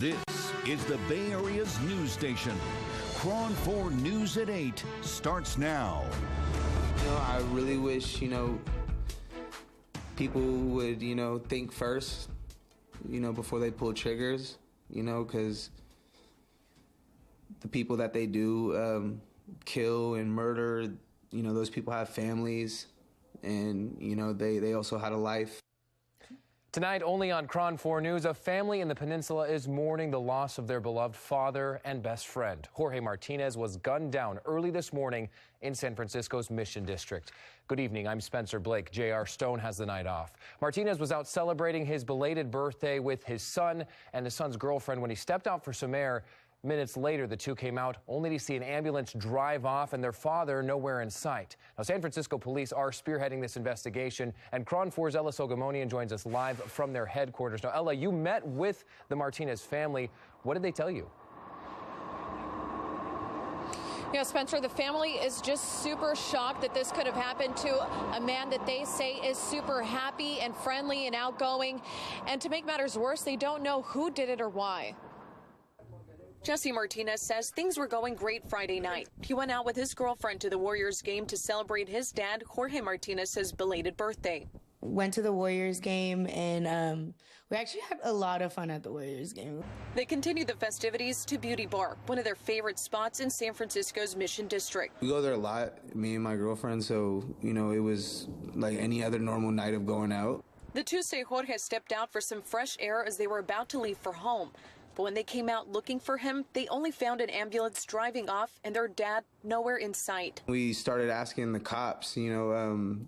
This is the Bay Area's news station. KRON 4 News at 8 starts now. I really wish, people would, think first, before they pull triggers, because the people that they do kill and murder, those people have families and, they also had a life. Tonight, only on KRON 4 News, a family in the peninsula is mourning the loss of their beloved father and best friend. Jorge Martinez was gunned down early this morning in San Francisco's Mission District. Good evening, I'm Spencer Blake. J.R. Stone has the night off. Martinez was out celebrating his belated birthday with his son and his son's girlfriend when he stepped out for some air. Minutes later, the two came out only to see an ambulance drive off and their father nowhere in sight. Now, San Francisco police are spearheading this investigation, and KRON 4's Ella Sogomonian joins us live from their headquarters. Now, Ella, you met with the Martinez family. What did they tell you? Yeah, Spencer, the family is just super shocked that this could have happened to a man that they say is super happy and friendly and outgoing. And to make matters worse, they don't know who did it or why. Jesse Martinez says things were going great Friday night. He went out with his girlfriend to the Warriors game to celebrate his dad, Jorge Martinez's belated birthday. Went to the Warriors game, and we actually had a lot of fun at the Warriors game. They continued the festivities to Beauty Bar, one of their favorite spots in San Francisco's Mission District. We go there a lot, me and my girlfriend, so, it was like any other normal night of going out. The two say Jorge stepped out for some fresh air as they were about to leave for home. But when they came out looking for him, they only found an ambulance driving off and their dad nowhere in sight. We started asking the cops, we're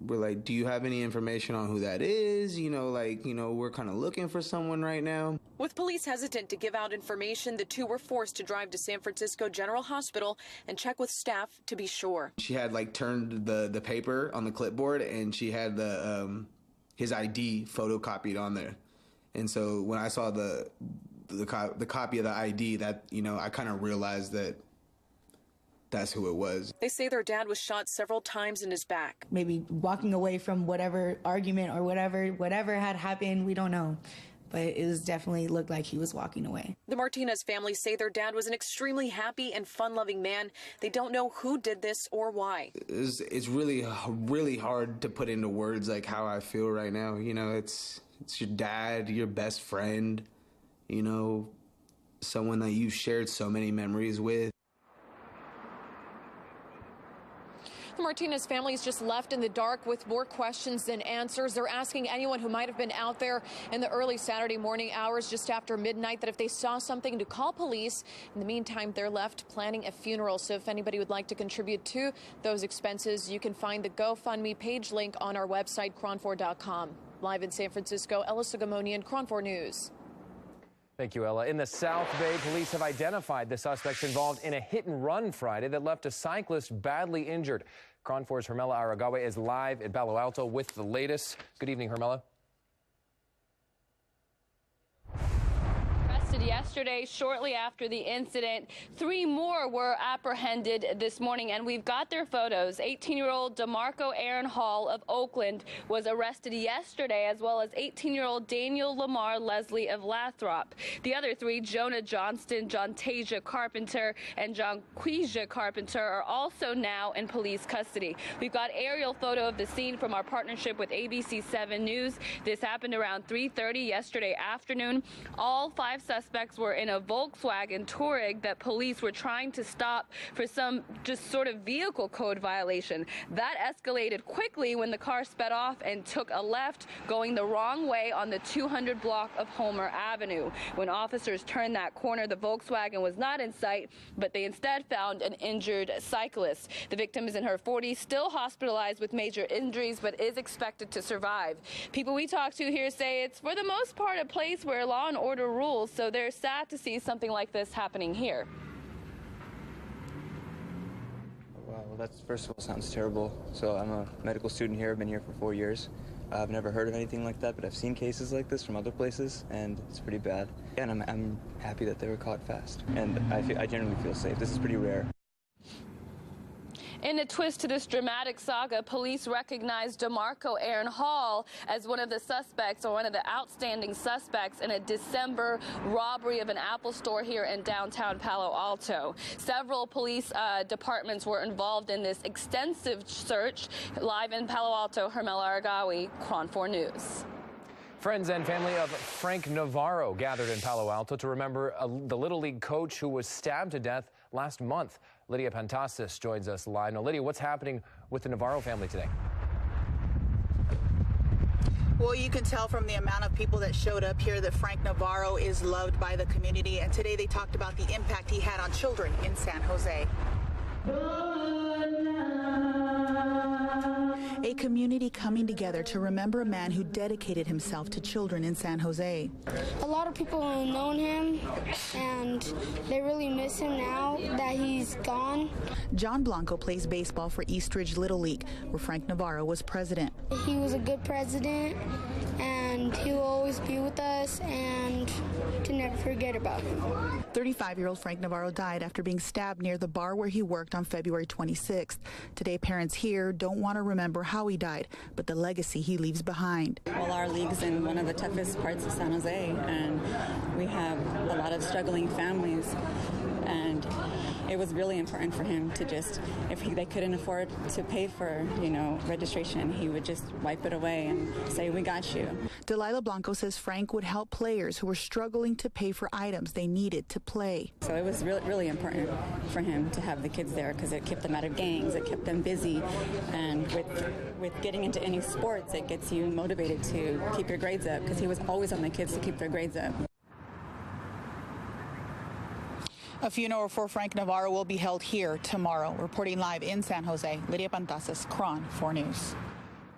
like, do you have any information on who that is? We're kind of looking for someone right now. With police hesitant to give out information, the two were forced to drive to San Francisco General Hospital and check with staff to be sure. She had turned the paper on the clipboard and she had his ID photocopied on there. And so when I saw the copy of the ID, that, I kind of realized that that's who it was. They say their dad was shot several times in his back. Maybe walking away from whatever argument or whatever had happened, we don't know. But it was definitely looked like he was walking away. The Martinez family say their dad was an extremely happy and fun-loving man. They don't know who did this or why. It's really, really hard to put into words how I feel right now. It's your dad, your best friend, someone that you've shared so many memories with. The Martinez family is just left in the dark with more questions than answers. They're asking anyone who might have been out there in the early Saturday morning hours just after midnight that if they saw something to call police. In the meantime, they're left planning a funeral. So if anybody would like to contribute to those expenses, you can find the GoFundMe page link on our website, KRON4.com. Live in San Francisco, Ella Sogomonian, KRON 4 News. Thank you, Ella. In the South Bay, police have identified the suspects involved in a hit-and-run Friday that left a cyclist badly injured. KRON 4's Hermela Aragawa is live at Palo Alto with the latest. Good evening, Hermela. Yesterday, shortly after the incident, 3 more were apprehended this morning, and we've got their photos. 18-year-old DeMarco Aaron Hall of Oakland was arrested yesterday, as well as 18-year-old Daniel Lamar Leslie of Lathrop. The other 3, Jonah Johnston, John Tasia Carpenter, and John Quija Carpenter, are also now in police custody. We've got aerial photo of the scene from our partnership with ABC 7 News. This happened around 3:30 yesterday afternoon. All 5 suspects were in a Volkswagen Touareg that police were trying to stop for some just sort of vehicle code violation. That escalated quickly when the car sped off and took a left, going the wrong way on the 200 block of Homer Avenue. When officers turned that corner, the Volkswagen was not in sight, but they instead found an injured cyclist. The victim is in her 40s, still hospitalized with major injuries, but is expected to survive. People we talked to here say it's for the most part a place where law and order rules, so they're sad to see something like this happening here. Wow, well, that first of all sounds terrible. So I'm a medical student here. I've been here for 4 years. I've never heard of anything like that, but I've seen cases like this from other places, and it's pretty bad. And I'm happy that they were caught fast, and I generally feel safe. This is pretty rare. In a twist to this dramatic saga, police recognized DeMarco Aaron Hall as one of the suspects, or one of the outstanding suspects, in a December robbery of an Apple store here in downtown Palo Alto. Several police departments were involved in this extensive search. Live in Palo Alto, Hermela Aragawi, KRON 4 News. Friends and family of Frank Navarro gathered in Palo Alto to remember the Little League coach who was stabbed to death last month. Lydia Pantasis joins us live. Now, Lydia, what's happening with the Navarro family today? Well, you can tell from the amount of people that showed up here that Frank Navarro is loved by the community. And today they talked about the impact he had on children in San Jose. A community coming together to remember a man who dedicated himself to children in San Jose. A lot of people have known him, and they really miss him now that he's gone. John Blanco plays baseball for Eastridge Little League, where Frank Navarro was president. He was a good president, and he will always be with us, and to never forget about him. 35-year-old Frank Navarro died after being stabbed near the bar where he worked on February 26th. Today, parents here don't want to remember how he died, but the legacy he leaves behind. Well, our league's in one of the toughest parts of San Jose, and we have a lot of struggling families, and it was really important for him to just, if they couldn't afford to pay for, registration, he would just wipe it away and say, "We got you." Delilah Blanco says Frank would help players who were struggling to pay for items they needed to play. So it was really, really important for him to have the kids there because it kept them out of gangs, it kept them busy, and with getting into any sports, it gets you motivated to keep your grades up because he was always on the kids to keep their grades up. A funeral for Frank Navarro will be held here tomorrow. Reporting live in San Jose, Lydia Pantasis, KRON 4 News.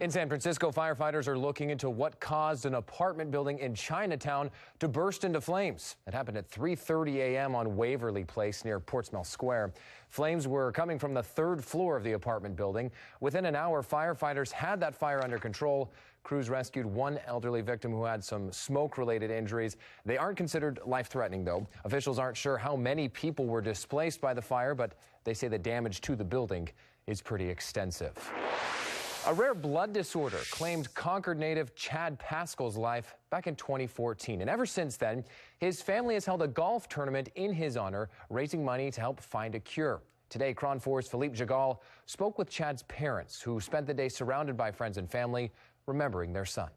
In San Francisco, firefighters are looking into what caused an apartment building in Chinatown to burst into flames. It happened at 3:30 a.m. on Waverly Place near Portsmouth Square. Flames were coming from the third floor of the apartment building. Within an hour, firefighters had that fire under control. Crews rescued one elderly victim who had some smoke-related injuries. They aren't considered life-threatening, though. Officials aren't sure how many people were displaced by the fire, but they say the damage to the building is pretty extensive. A rare blood disorder claimed Concord native Chad Pascal's life back in 2014. And ever since then, his family has held a golf tournament in his honor, raising money to help find a cure. Today, KRON 4's Philippe Jagal spoke with Chad's parents, who spent the day surrounded by friends and family, remembering their son.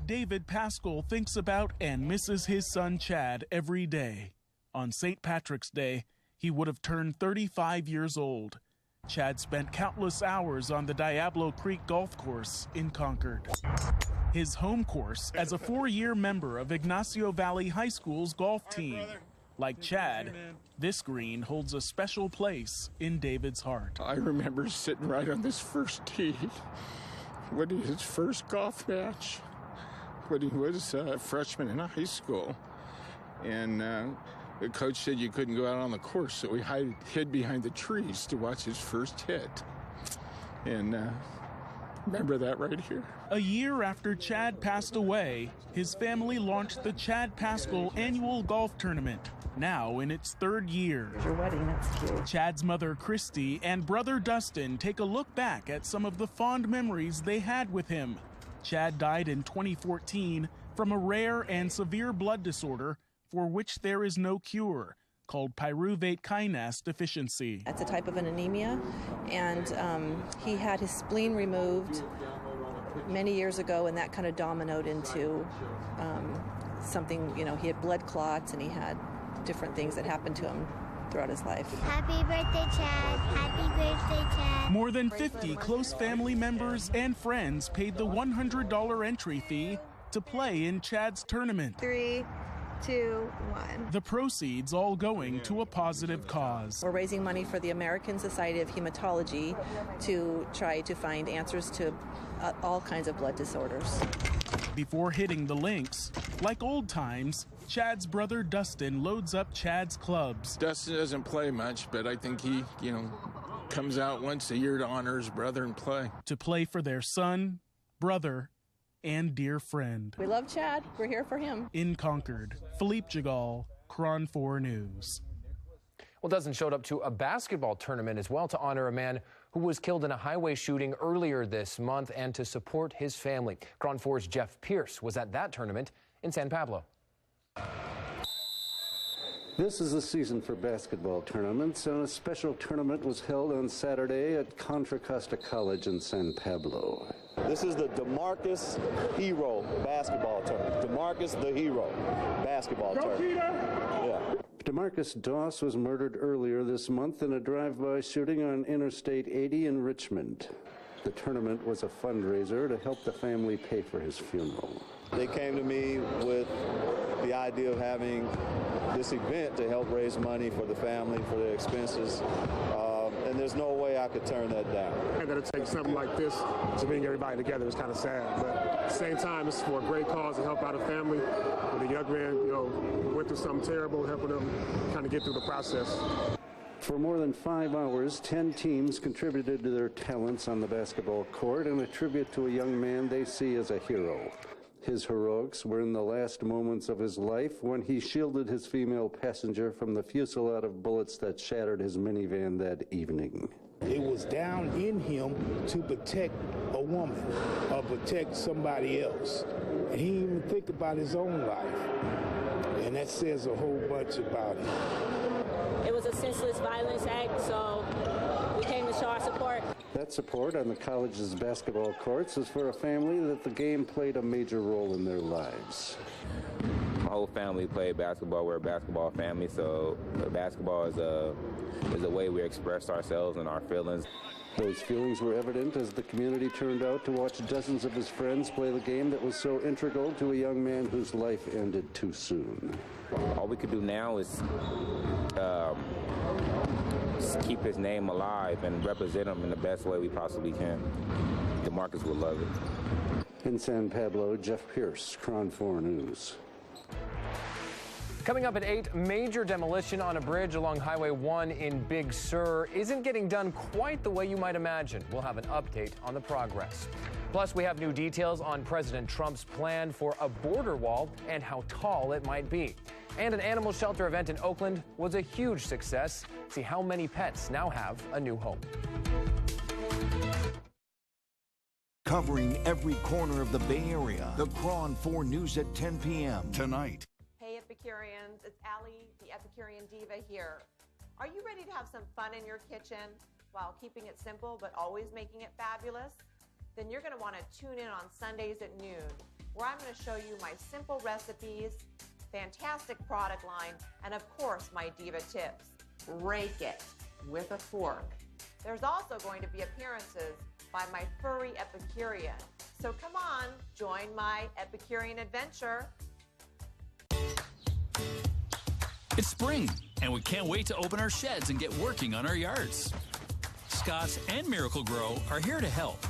David Pascal thinks about and misses his son Chad every day. On St. Patrick's Day, he would have turned 35 years old. Chad spent countless hours on the Diablo Creek Golf Course in Concord. His home course as a 4-year member of Ignacio Valley High School's golf team. Like Chad, this green holds a special place in David's heart. I remember sitting right on this first tee when his first golf match, when he was a freshman in high school. And the coach said you couldn't go out on the course, so we hid behind the trees to watch his first hit. And remember that right here. A year after Chad passed away, his family launched the Chad Pascal Annual Golf Tournament, now in its 3rd year. Your wedding, that's cute. Chad's mother, Christy, and brother Dustin take a look back at some of the fond memories they had with him. Chad died in 2014 from a rare and severe blood disorder for which there is no cure, called pyruvate kinase deficiency. That's a type of an anemia, and he had his spleen removed many years ago, and that kind of dominoed into something, he had blood clots, and he had different things that happened to him throughout his life. Happy birthday, Chad. Happy birthday, Chad. More than 50 close family members and friends paid the $100 entry fee to play in Chad's tournament. 3, 2, 1. The proceeds all going to a positive cause. We're raising money for the American Society of Hematology to try to find answers to all kinds of blood disorders. Before hitting the links, like old times, Chad's brother Dustin loads up Chad's clubs. Dustin doesn't play much, but I think he, comes out once a year to honor his brother and play. To play for their son, brother, and dear friend. We love Chad. We're here for him. In Concord, Philippe Jagal, KRON 4 News. Well, dozens showed up to a basketball tournament as well to honor a man who was killed in a highway shooting earlier this month and to support his family. KRON 4's Jeff Pierce was at that tournament in San Pablo. This is the season for basketball tournaments, and a special tournament was held on Saturday at Contra Costa College in San Pablo. This is the DeMarcus Hero basketball tournament. DeMarcus the Hero basketball tournament. Yeah. DeMarcus Doss was murdered earlier this month in a drive-by shooting on Interstate 80 in Richmond. The tournament was a fundraiser to help the family pay for his funeral. They came to me with the idea of having this event to help raise money for the family, for their expenses, and there's no way I could turn that down. And that it takes something like this to bring everybody together is kind of sad, but at the same time, it's for a great cause to help out a family. And the young man, went through something terrible, helping them kind of get through the process. For more than 5 hours, 10 teams contributed to their talents on the basketball court in a tribute to a young man they see as a hero. His heroics were in the last moments of his life when he shielded his female passenger from the fusillade of bullets that shattered his minivan that evening. It was down in him to protect a woman or protect somebody else. And he didn't even think about his own life. And that says a whole bunch about him. It was a senseless violence act, so we came to show our support. That support on the college's basketball courts is for a family that the game played a major role in their lives. My whole family played basketball. We're a basketball family, so basketball is a way we express ourselves and our feelings. Those feelings were evident as the community turned out to watch dozens of his friends play the game that was so integral to a young man whose life ended too soon. All we could do now is keep his name alive and represent him in the best way we possibly can. DeMarcus will love it. In San Pablo, Jeff Pierce, KRON 4 News. Coming up at 8, major demolition on a bridge along Highway 1 in Big Sur isn't getting done quite the way you might imagine. We'll have an update on the progress. Plus, we have new details on President Trump's plan for a border wall and how tall it might be. And an animal shelter event in Oakland was a huge success. See how many pets now have a new home. Covering every corner of the Bay Area, the KRON 4 News at 10 p.m. tonight. Hey Epicureans, it's Allie, the Epicurean Diva here. Are you ready to have some fun in your kitchen while keeping it simple but always making it fabulous? Then you're going to want to tune in on Sundays at noon, where I'm going to show you my simple recipes, fantastic product line, and of course my diva tips. Rake it with a fork. There's also going to be appearances by my furry Epicurean. So come on, join my Epicurean adventure. It's spring, and we can't wait to open our sheds and get working on our yards. Scotts and Miracle-Gro are here to help.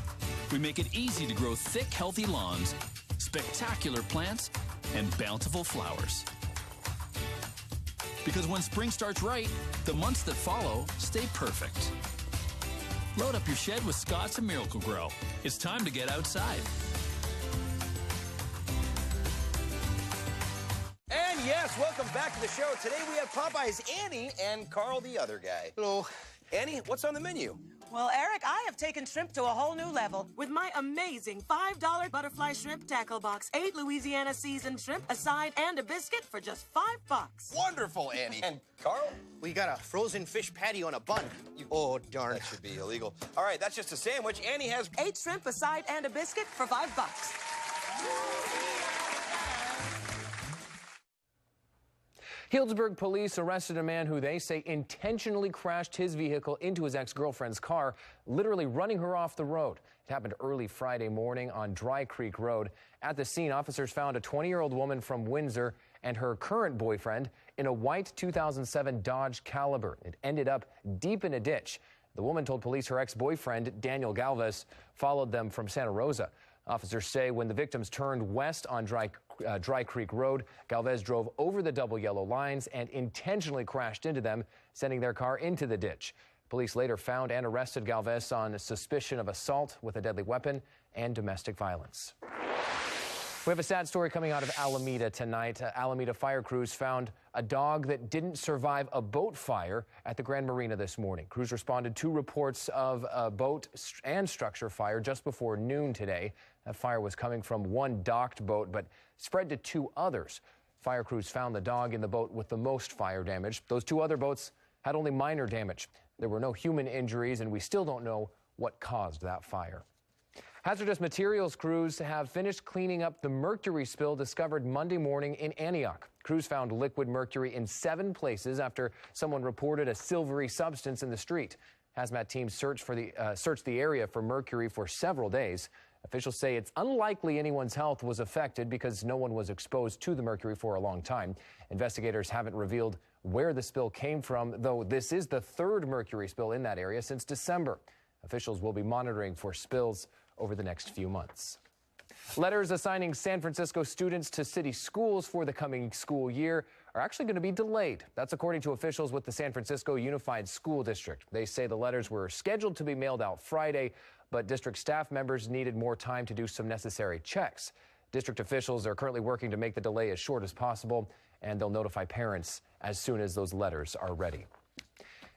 We make it easy to grow thick, healthy lawns, spectacular plants, and bountiful flowers. Because when spring starts right, the months that follow stay perfect. Load up your shed with Scotts and Miracle-Gro. It's time to get outside. And yes, welcome back to the show. Today we have Popeye's Annie and Carl the other guy. Hello. Annie, what's on the menu? Well, Eric, I have taken shrimp to a whole new level with my amazing $5 butterfly shrimp tackle box. 8 Louisiana seasoned shrimp, a side, and a biscuit for just $5. Wonderful, Annie. And Carl? We got a frozen fish patty on a bun. Oh, darn. That should be illegal. All right, that's just a sandwich. Annie has 8 shrimp, a side, and a biscuit for $5. Healdsburg police arrested a man who they say intentionally crashed his vehicle into his ex-girlfriend's car, literally running her off the road. It happened early Friday morning on Dry Creek Road. At the scene, officers found a 20-year-old woman from Windsor and her current boyfriend in a white 2007 Dodge Caliber. It ended up deep in a ditch. The woman told police her ex-boyfriend, Daniel Galvez, followed them from Santa Rosa. Officers say when the victims turned west on Dry Creek Road, Galvez drove over the double yellow lines and intentionally crashed into them, sending their car into the ditch. Police later found and arrested Galvez on suspicion of assault with a deadly weapon and domestic violence. We have a sad story coming out of Alameda tonight. Alameda fire crews found a dog that didn't survive a boat fire at the Grand Marina this morning. Crews responded to reports of a boat and structure fire just before noon today. That fire was coming from one docked boat, but spread to 2 others. Fire crews found the dog in the boat with the most fire damage. Those 2 other boats had only minor damage. There were no human injuries, and we still don't know what caused that fire. Hazardous materials crews have finished cleaning up the mercury spill discovered Monday morning in Antioch. Crews found liquid mercury in 7 places after someone reported a silvery substance in the street. Hazmat teams searched the area for mercury for several days. Officials say it's unlikely anyone's health was affected because no one was exposed to the mercury for a long time. Investigators haven't revealed where the spill came from, though this is the 3rd mercury spill in that area since December. Officials will be monitoring for spills over the next few months. Letters assigning San Francisco students to city schools for the coming school year are actually going to be delayed. That's according to officials with the San Francisco Unified School District. They say the letters were scheduled to be mailed out Friday, but district staff members needed more time to do some necessary checks. District officials are currently working to make the delay as short as possible, and they'll notify parents as soon as those letters are ready.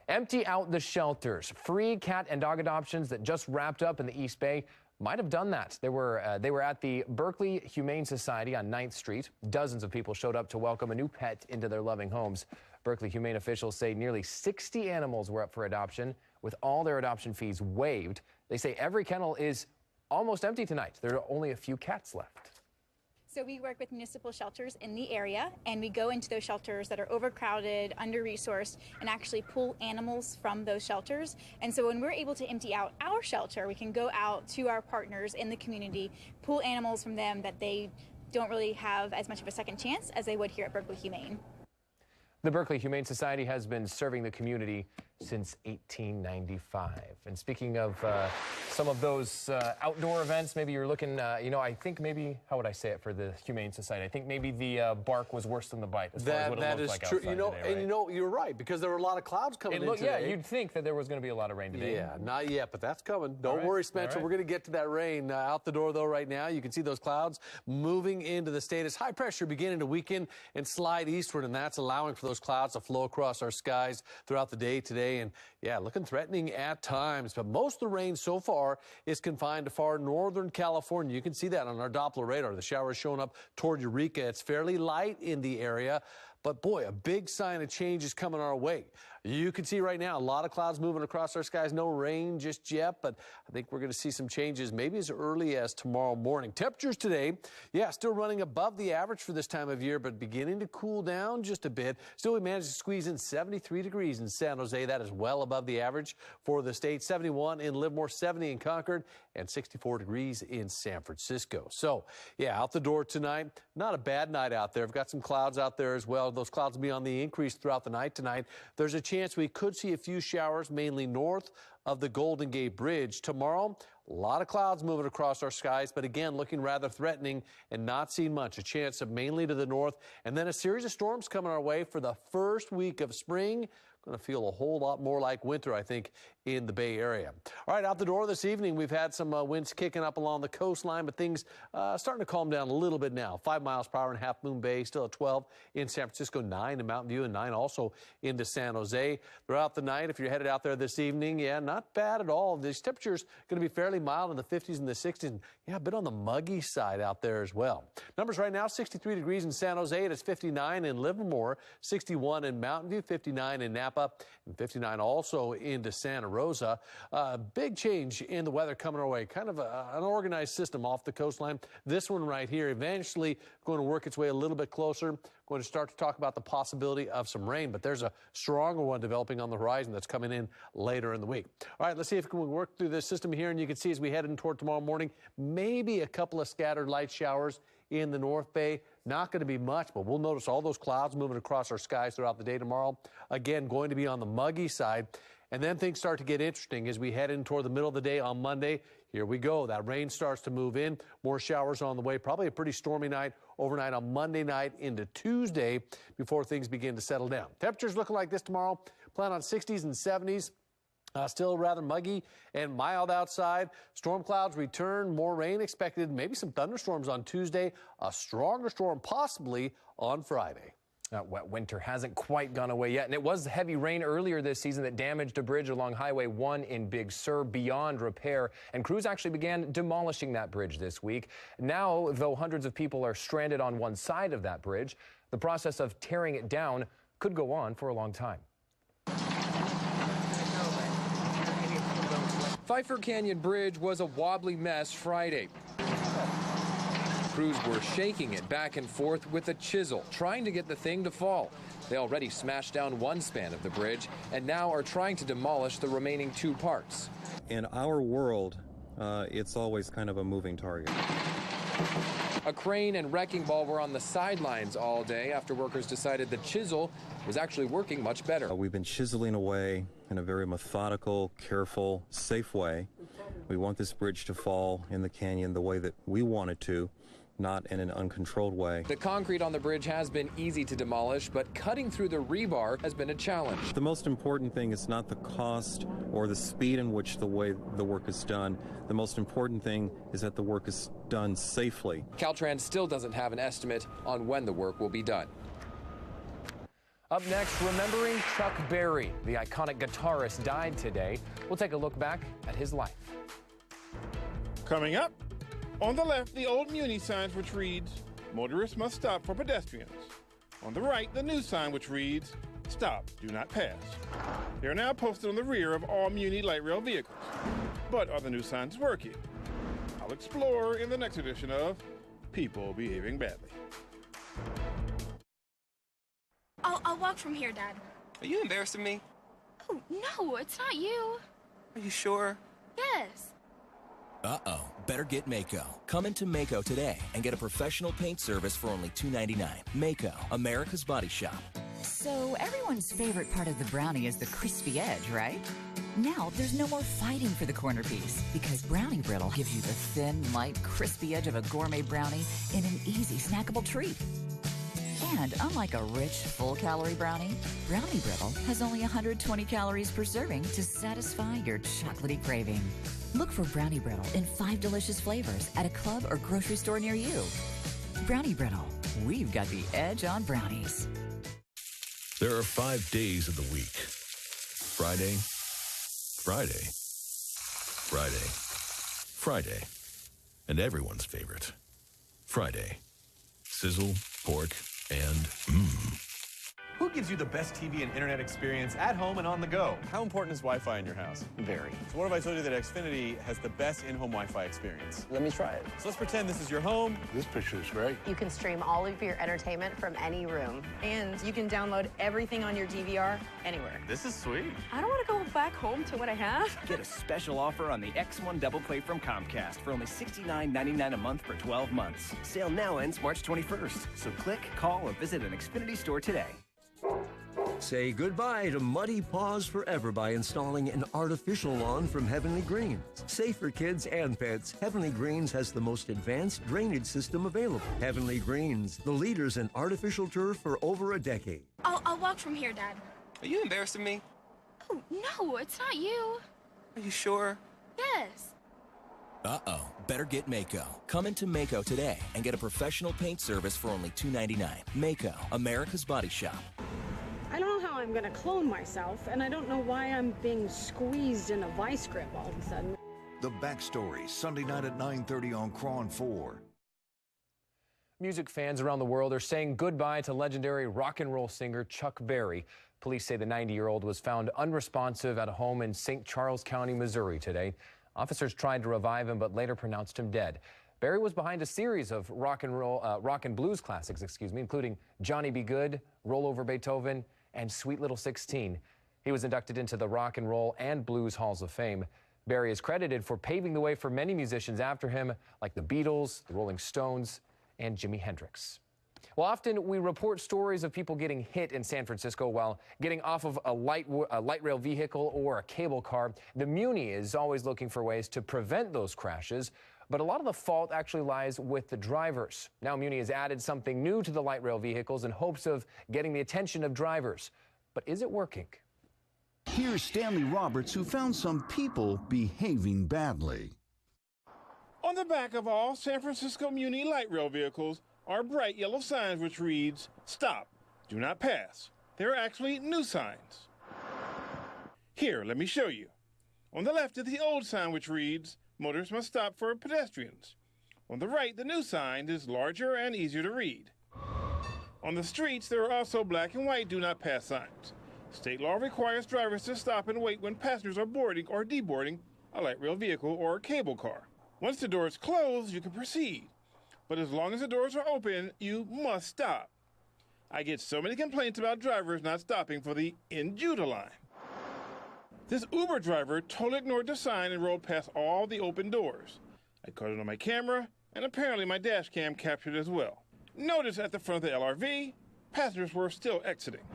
Empty out the shelters. Free cat and dog adoptions that just wrapped up in the East Bay might have done that. They were at the Berkeley Humane Society on 9th Street. Dozens of people showed up to welcome a new pet into their loving homes. Berkeley Humane officials say nearly 60 animals were up for adoption, with all their adoption fees waived. They say every kennel is almost empty tonight. There are only a few cats left. So we work with municipal shelters in the area, and we go into those shelters that are overcrowded, under-resourced, and actually pull animals from those shelters. And so when we're able to empty out our shelter, we can go out to our partners in the community, pull animals from them that they don't really have as much of a second chance as they would here at Berkeley Humane. The Berkeley Humane Society has been serving the community since 1895. And speaking of some of those outdoor events, maybe you're looking, I think maybe, how would I say it for the Humane Society? I think maybe the bark was worse than the bite, as far as what it looked like outside today, right? And you're right, because there were a lot of clouds coming in today. Yeah, you'd think that there was going to be a lot of rain today. Yeah, not yet, but that's coming. Don't worry, Spencer. We're going to get to that rain out the door, though, right now. You can see those clouds moving into the state as high pressure beginning to weaken and slide eastward, and that's allowing for those clouds to flow across our skies throughout the day today. And yeah, looking threatening at times, but most of the rain so far is confined to far northern California. You can see that on our Doppler radar. The shower is showing up toward Eureka. It's fairly light in the area, but boy, a big sign of change is coming our way. You can see right now a lot of clouds moving across our skies. No rain just yet, but I think we're going to see some changes maybe as early as tomorrow morning. Temperatures today, still running above the average for this time of year, but beginning to cool down just a bit. Still, we managed to squeeze in 73 degrees in San Jose. That is well above the average for the state. 71 in Livermore, 70 in Concord, and 64 degrees in San Francisco. So, out the door tonight. Not a bad night out there. We've got some clouds out there as well. Those clouds will be on the increase throughout the night tonight. There's a chance we could see a few showers, mainly north of the Golden Gate Bridge. Tomorrow, a lot of clouds moving across our skies, but again, looking rather threatening and not seeing much. A chance of mainly to the north, and then a series of storms coming our way for the first week of spring. Going to feel a whole lot more like winter, I think, in the Bay Area. All right, out the door this evening, we've had some winds kicking up along the coastline, but things starting to calm down a little bit now. 5 miles per hour in Half Moon Bay, still at 12 in San Francisco, 9 in Mountain View, and 9 also into San Jose. Throughout the night, if you're headed out there this evening, not bad at all. These temperatures going to be fairly mild in the 50s and the 60s. And a bit on the muggy side out there as well. Numbers right now, 63 degrees in San Jose. It is 59 in Livermore, 61 in Mountain View, 59 in Napa, and 59 also into Santa Rosa. Big change in the weather coming our way. Kind of an organized system off the coastline. This one right here eventually going to work its way a little bit closer. Going to start to talk about the possibility of some rain, but there's a stronger one developing on the horizon that's coming in later in the week. All right, let's see if we can work through this system here, and you can see as we head in toward tomorrow morning, maybe a couple of scattered light showers in the North Bay. Not going to be much, but we'll notice all those clouds moving across our skies throughout the day tomorrow. Again, going to be on the muggy side. And then things start to get interesting as we head in toward the middle of the day on Monday. Here we go. That rain starts to move in. More showers on the way. Probably a pretty stormy night overnight on Monday night into Tuesday before things begin to settle down. Temperatures looking like this tomorrow. Plan on 60s and 70s. Still rather muggy and mild outside. Storm clouds return, more rain expected, maybe some thunderstorms on Tuesday, a stronger storm possibly on Friday. That wet winter hasn't quite gone away yet, and it was heavy rain earlier this season that damaged a bridge along Highway 1 in Big Sur beyond repair, and crews actually began demolishing that bridge this week. Now, though hundreds of people are stranded on one side of that bridge, the process of tearing it down could go on for a long time. Pfeiffer Canyon Bridge was a wobbly mess Friday. Crews were shaking it back and forth with a chisel, trying to get the thing to fall. They already smashed down one span of the bridge and now are trying to demolish the remaining two parts. In our world, it's always kind of a moving target. A crane and wrecking ball were on the sidelines all day after workers decided the chisel was actually working much better. We've been chiseling away in a very methodical, careful, safe way. We want this bridge to fall in the canyon the way that we want it to, not in an uncontrolled way. The concrete on the bridge has been easy to demolish, but cutting through the rebar has been a challenge. The most important thing is not the cost or the speed in which the work is done. The most important thing is that the work is done safely. Caltrans still doesn't have an estimate on when the work will be done. Up next, remembering Chuck Berry, the iconic guitarist, died today. We'll take a look back at his life. Coming up, on the left, the old Muni signs which reads, "Motorists must stop for pedestrians." On the right, the new sign which reads, "Stop, do not pass." They are now posted on the rear of all Muni light rail vehicles. But are the new signs working? I'll explore in the next edition of People Behaving Badly. I'll walk from here, Dad. Are you embarrassing me? Oh, no, it's not you. Are you sure? Yes. Uh-oh, better get Mako. Come into Mako today and get a professional paint service for only $2.99. Mako, America's Body Shop. So everyone's favorite part of the brownie is the crispy edge, right? Now there's no more fighting for the corner piece because Brownie Brittle gives you the thin, light, crispy edge of a gourmet brownie in an easy snackable treat. And unlike a rich, full-calorie brownie, Brownie Brittle has only 120 calories per serving to satisfy your chocolatey craving. Look for Brownie Brittle in 5 delicious flavors at a club or grocery store near you. Brownie Brittle, we've got the edge on brownies. There are 5 days of the week. Friday, Friday, Friday, Friday, and everyone's favorite, Friday. Sizzle, pork, and Who gives you the best TV and internet experience at home and on the go? How important is Wi-Fi in your house? Very. So what if I told you that Xfinity has the best in-home Wi-Fi experience? Let me try it. So let's pretend this is your home. This picture is great. You can stream all of your entertainment from any room. And you can download everything on your DVR anywhere. This is sweet. I don't want to go back home to what I have. Get a special offer on the X1 Double Play from Comcast for only $69.99 a month for 12 months. Sale now ends March 21st. So click, call, or visit an Xfinity store today. Say goodbye to muddy paws forever by installing an artificial lawn from Heavenly Greens. Safe for kids and pets, Heavenly Greens has the most advanced drainage system available. Heavenly Greens, the leaders in artificial turf for over a decade. I'll walk from here, Dad. Are you embarrassing me? Oh, no, it's not you. Are you sure? Yes. Uh-oh, better get Mako. Come into Mako today and get a professional paint service for only $2.99. Mako, America's Body Shop. I don't know how I'm going to clone myself, and I don't know why I'm being squeezed in a vice grip all of a sudden. The Backstory, Sunday night at 9:30 on KRON 4. Music fans around the world are saying goodbye to legendary rock and roll singer Chuck Berry. Police say the 90-year-old was found unresponsive at a home in St. Charles County, Missouri today. Officers tried to revive him, but later pronounced him dead. Berry was behind a series of rock and blues classics, including Johnny B. Good, Roll Over Beethoven, and Sweet Little 16. He was inducted into the Rock and Roll and Blues Halls of Fame. Berry is credited for paving the way for many musicians after him, like the Beatles, the Rolling Stones, and Jimi Hendrix. Well, often we report stories of people getting hit in San Francisco while getting off of a light rail vehicle or a cable car. The Muni is always looking for ways to prevent those crashes, but a lot of the fault actually lies with the drivers. Now Muni has added something new to the light rail vehicles in hopes of getting the attention of drivers. But is it working? Here's Stanley Roberts, who found some people behaving badly. On the back of all San Francisco Muni light rail vehicles are bright yellow signs which reads, "Stop, do not pass." They're actually new signs. Here, let me show you. On the left is the old sign which reads, "Motorists must stop for pedestrians." On the right, the new sign is larger and easier to read. On the streets, there are also black and white "Do not pass" signs. State law requires drivers to stop and wait when passengers are boarding or deboarding a light rail vehicle or a cable car. Once the doors close, you can proceed. But as long as the doors are open, you must stop. I get so many complaints about drivers not stopping for the in Judah line. This Uber driver totally ignored the sign and rolled past all the open doors. I caught it on my camera, and apparently my dash cam captured it as well. Notice at the front of the LRV, passengers were still exiting.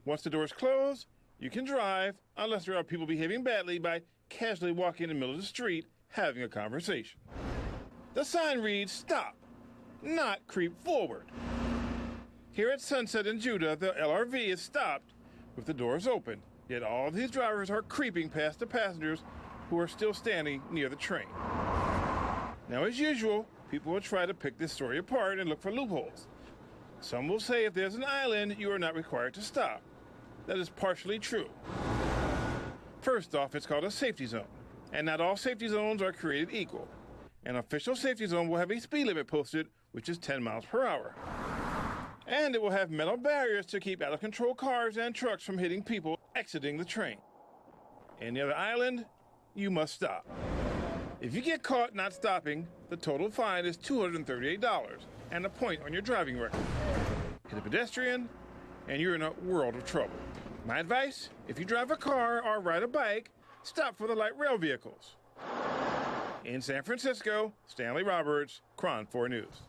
Once the doors close, you can drive, unless there are people behaving badly by casually walking in the middle of the street having a conversation. The sign reads, "Stop, not creep forward." Here at Sunset in Judah, the LRV is stopped with the doors open, yet all of these drivers are creeping past the passengers who are still standing near the train. Now, as usual, people will try to pick this story apart and look for loopholes. Some will say if there's an island, you are not required to stop. That is partially true. First off, it's called a safety zone, and not all safety zones are created equal. An official safety zone will have a speed limit posted, which is 10 miles per hour. And it will have metal barriers to keep out-of-control cars and trucks from hitting people exiting the train. Any other island, you must stop. If you get caught not stopping, the total fine is $238 and a point on your driving record. Hit a pedestrian, and you're in a world of trouble. My advice, if you drive a car or ride a bike, stop for the light rail vehicles. In San Francisco, Stanley Roberts, KRON 4 News.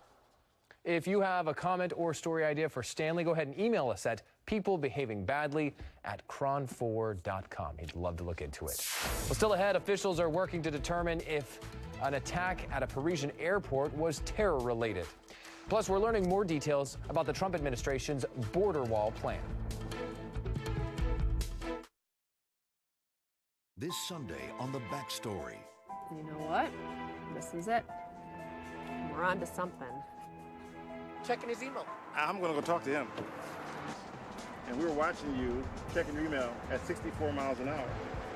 If you have a comment or story idea for Stanley, go ahead and email us at peoplebehavingbadly@kron4.com. He'd love to look into it. Well, still ahead, officials are working to determine if an attack at a Parisian airport was terror-related. Plus, we're learning more details about the Trump administration's border wall plan. This Sunday on The Backstory. You know what? This is it. We're on to something. Checking his email. I'm going to go talk to him. And we were watching you checking your email at 64 miles an hour.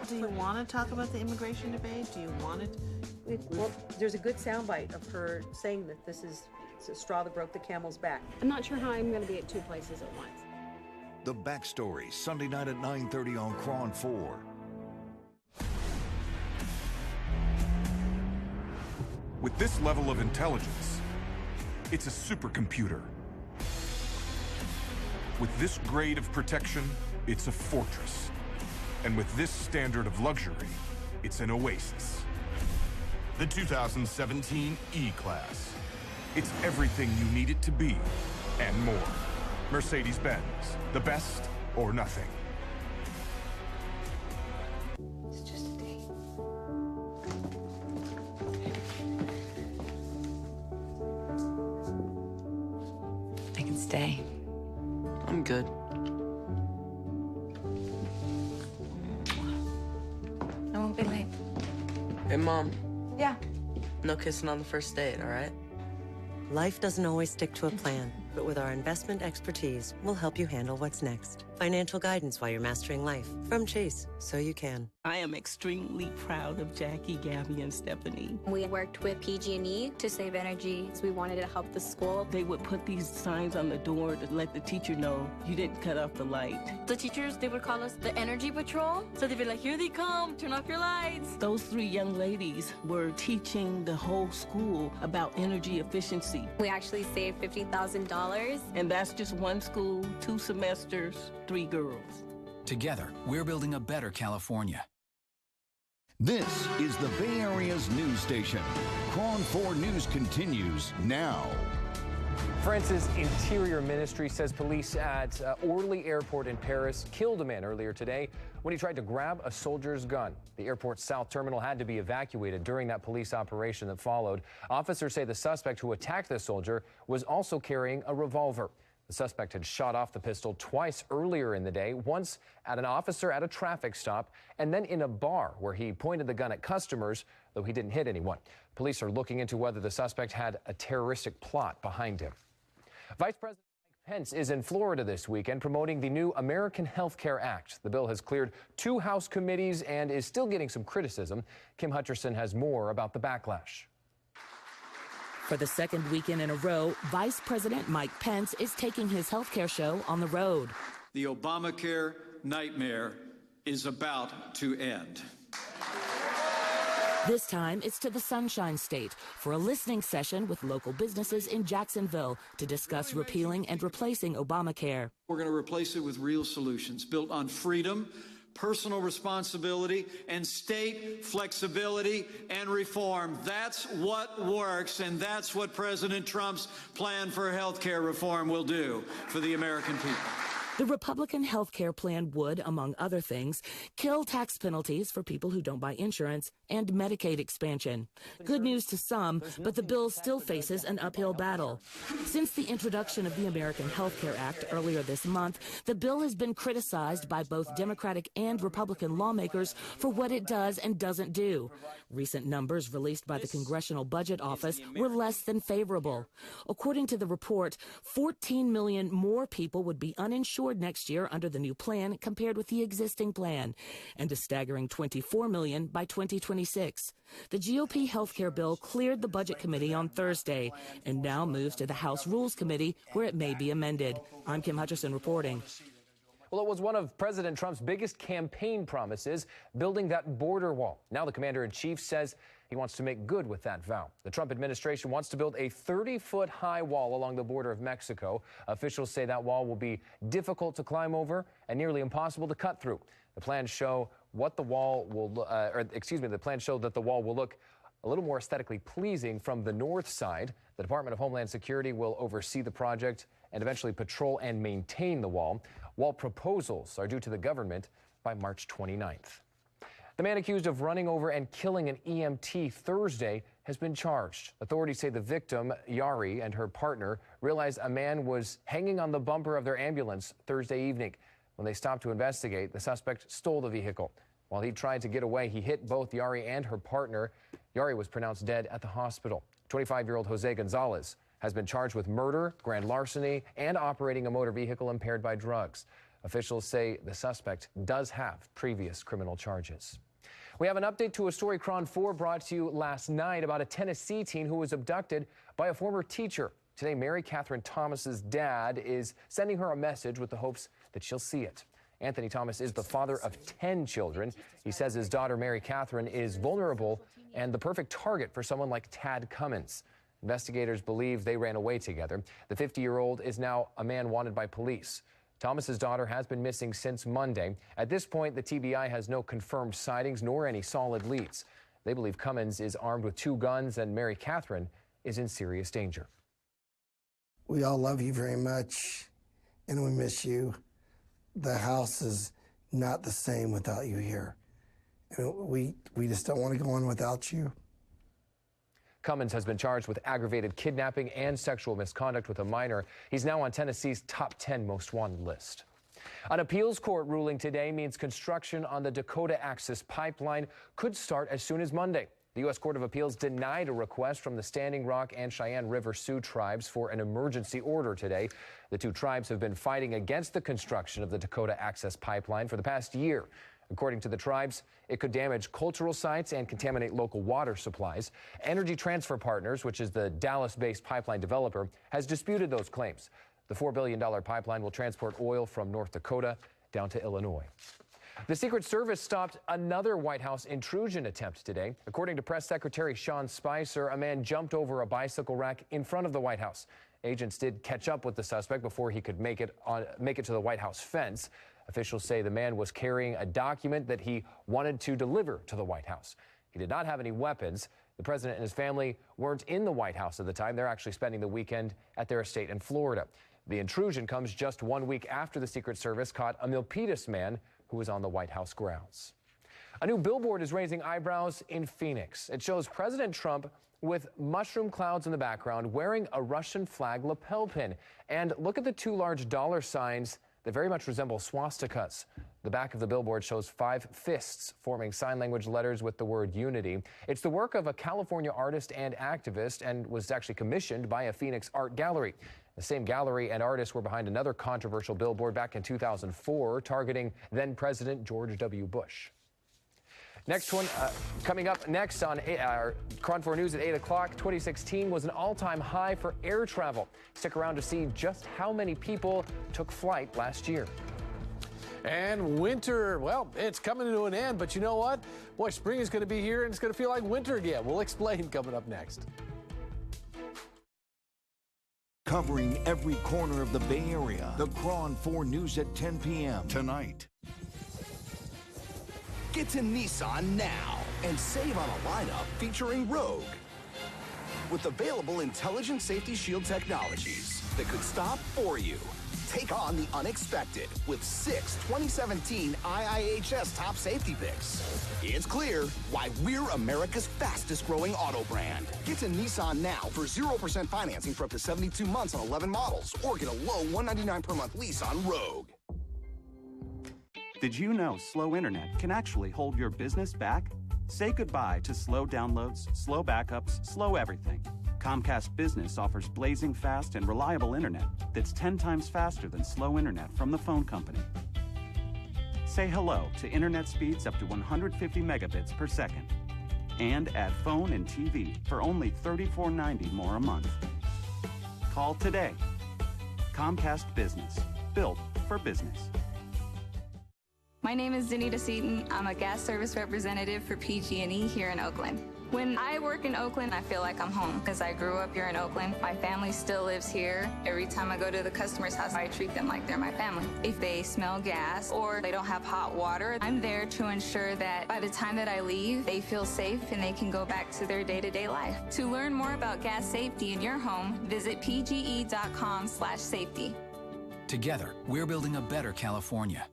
Do you want to talk about the immigration debate? Do you want it? Well, there's a good soundbite of her saying that this is a straw that broke the camel's back. I'm not sure how I'm going to be at two places at once. The Backstory, Sunday night at 9:30 on KRON 4. With this level of intelligence, it's a supercomputer. With this grade of protection, it's a fortress. And with this standard of luxury, it's an oasis. The 2017 E-Class. It's everything you need it to be, and more. Mercedes-Benz, the best or nothing. It's just a date. I can stay. I'm good. I won't be late. Hey, Mom. Yeah. No kissing on the first date, all right? Life doesn't always stick to a plan, but with our investment expertise, we'll help you handle what's next. Financial guidance while you're mastering life. From Chase, so you can. I am extremely proud of Jackie, Gabby, and Stephanie. We worked with PG&E to save energy. So we wanted to help the school. They would put these signs on the door to let the teacher know you didn't cut off the light. The teachers, they would call us the Energy Patrol. So they'd be like, here they come, turn off your lights. Those 3 young ladies were teaching the whole school about energy efficiency. We actually saved $50,000. And that's just one school, 2 semesters, 3 girls. Together, we're building a better California. This is the Bay Area's news station. KRON 4 News continues now. France's Interior Ministry says police at Orly Airport in Paris killed a man earlier today when he tried to grab a soldier's gun. The airport's south terminal had to be evacuated during that police operation that followed. Officers say the suspect who attacked the soldier was also carrying a revolver. The suspect had shot off the pistol twice earlier in the day, once at an officer at a traffic stop, and then in a bar where he pointed the gun at customers, though he didn't hit anyone. Police are looking into whether the suspect had a terroristic plot behind him. Vice President Mike Pence is in Florida this weekend promoting the new American Health Care Act. The bill has cleared 2 House committees and is still getting some criticism. Kim Hutcherson has more about the backlash. For the second weekend in a row, Vice President Mike Pence is taking his health care show on the road. The Obamacare nightmare is about to end. This time, it's to the Sunshine State for a listening session with local businesses in Jacksonville to discuss repealing and replacing Obamacare. We're going to replace it with real solutions built on freedom, personal responsibility, and state flexibility and reform. That's what works, and that's what President Trump's plan for health care reform will do for the American people. The Republican health care plan would, among other things, kill tax penalties for people who don't buy insurance and Medicaid expansion. Good news to some, but the bill still faces an uphill battle. Since the introduction of the American Health Care Act earlier this month, the bill has been criticized by both Democratic and Republican lawmakers for what it does and doesn't do. Recent numbers released by the Congressional Budget Office were less than favorable. According to the report, 14 million more people would be uninsured next year under the new plan compared with the existing plan, and a staggering 24 million by 2026. The GOP health care bill cleared the Budget Committee on Thursday and now moves to the House Rules Committee, where it may be amended. I'm Kim Hutcherson reporting. Well, it was one of President Trump's biggest campaign promises, building that border wall. Now the commander-in-chief says he wants to make good with that vow. The Trump administration wants to build a 30-foot high wall along the border of Mexico. Officials say that wall will be difficult to climb over and nearly impossible to cut through. The plans show what the wall will, the plans show that the wall will look a little more aesthetically pleasing from the north side. The Department of Homeland Security will oversee the project and eventually patrol and maintain the wall. Wall proposals are due to the government by March 29th. The man accused of running over and killing an EMT Thursday has been charged. Authorities say the victim, Yari, and her partner realized a man was hanging on the bumper of their ambulance Thursday evening. When they stopped to investigate, the suspect stole the vehicle. While he tried to get away, he hit both Yari and her partner. Yari was pronounced dead at the hospital. 25-year-old Jose Gonzalez has been charged with murder, grand larceny, and operating a motor vehicle impaired by drugs. Officials say the suspect does have previous criminal charges. We have an update to a story KRON 4 brought to you last night about a Tennessee teen who was abducted by a former teacher. Today, Mary Catherine Thomas's dad is sending her a message with the hopes that she'll see it. Anthony Thomas is the father of 10 children. He says his daughter, Mary Catherine, is vulnerable and the perfect target for someone like Tad Cummins. Investigators believe they ran away together. The 50-year-old is now a man wanted by police. Thomas's daughter has been missing since Monday. At this point, the TBI has no confirmed sightings nor any solid leads. They believe Cummins is armed with 2 guns and Mary Catherine is in serious danger. We all love you very much, and we miss you. The house is not the same without you here. And we just don't want to go on without you. Cummins has been charged with aggravated kidnapping and sexual misconduct with a minor. He's now on Tennessee's top 10 most wanted list. An appeals court ruling today means construction on the Dakota Access Pipeline could start as soon as Monday. The U.S. Court of Appeals denied a request from the Standing Rock and Cheyenne River Sioux tribes for an emergency order today. The 2 tribes have been fighting against the construction of the Dakota Access Pipeline for the past year. According to the tribes, it could damage cultural sites and contaminate local water supplies. Energy Transfer Partners, which is the Dallas-based pipeline developer, has disputed those claims. The $4 billion pipeline will transport oil from North Dakota down to Illinois. The Secret Service stopped another White House intrusion attempt today. According to Press Secretary Sean Spicer, a man jumped over a bicycle rack in front of the White House. Agents did catch up with the suspect before he could make it to the White House fence. Officials say the man was carrying a document that he wanted to deliver to the White House. He did not have any weapons. The president and his family weren't in the White House at the time. They're actually spending the weekend at their estate in Florida. The intrusion comes just 1 week after the Secret Service caught a Milpitas man who was on the White House grounds. A new billboard is raising eyebrows in Phoenix. It shows President Trump with mushroom clouds in the background, wearing a Russian flag lapel pin. And look at the two large dollar signs that very much resemble swastikas. The back of the billboard shows 5 fists forming sign language letters with the word unity. It's the work of a California artist and activist and was actually commissioned by a Phoenix art gallery. The same gallery and artists were behind another controversial billboard back in 2004 targeting then-President George W. Bush. Next one, coming up next on KRON 4 News at 8 o'clock, 2016 was an all-time high for air travel. Stick around to see just how many people took flight last year. And winter, well, it's coming to an end, but you know what? Boy, spring is going to be here and it's going to feel like winter again. We'll explain coming up next. Covering every corner of the Bay Area, the KRON 4 News at 10 p.m. tonight. Get to Nissan now and save on a lineup featuring Rogue. With available intelligent safety shield technologies that could stop for you. Take on the unexpected with 6 2017 IIHS top safety picks. It's clear why we're America's fastest growing auto brand. Get to Nissan now for 0% financing for up to 72 months on 11 models or get a low $199 per month lease on Rogue. Did you know slow internet can actually hold your business back? Say goodbye to slow downloads, slow backups, slow everything. Comcast Business offers blazing fast and reliable internet that's 10 times faster than slow internet from the phone company. Say hello to internet speeds up to 150 megabits per second. And add phone and TV for only $34.90 more a month. Call today. Comcast Business, built for business. My name is Danita Seaton. I'm a gas service representative for PG&E here in Oakland. When I work in Oakland, I feel like I'm home because I grew up here in Oakland. My family still lives here. Every time I go to the customer's house, I treat them like they're my family. If they smell gas or they don't have hot water, I'm there to ensure that by the time that I leave, they feel safe and they can go back to their day-to-day life. To learn more about gas safety in your home, visit pge.com/safety. Together, we're building a better California.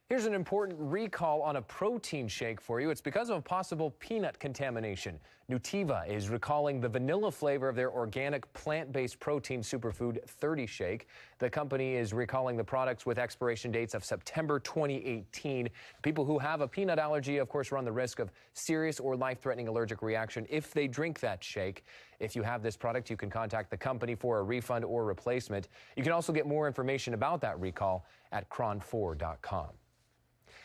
Here's an important recall on a protein shake for you. It's because of a possible peanut contamination. Nutiva is recalling the vanilla flavor of their organic plant-based protein superfood 30 shake. The company is recalling the products with expiration dates of September 2018. People who have a peanut allergy, of course, run the risk of serious or life-threatening allergic reaction if they drink that shake. If you have this product, you can contact the company for a refund or replacement. You can also get more information about that recall at KRON4.com.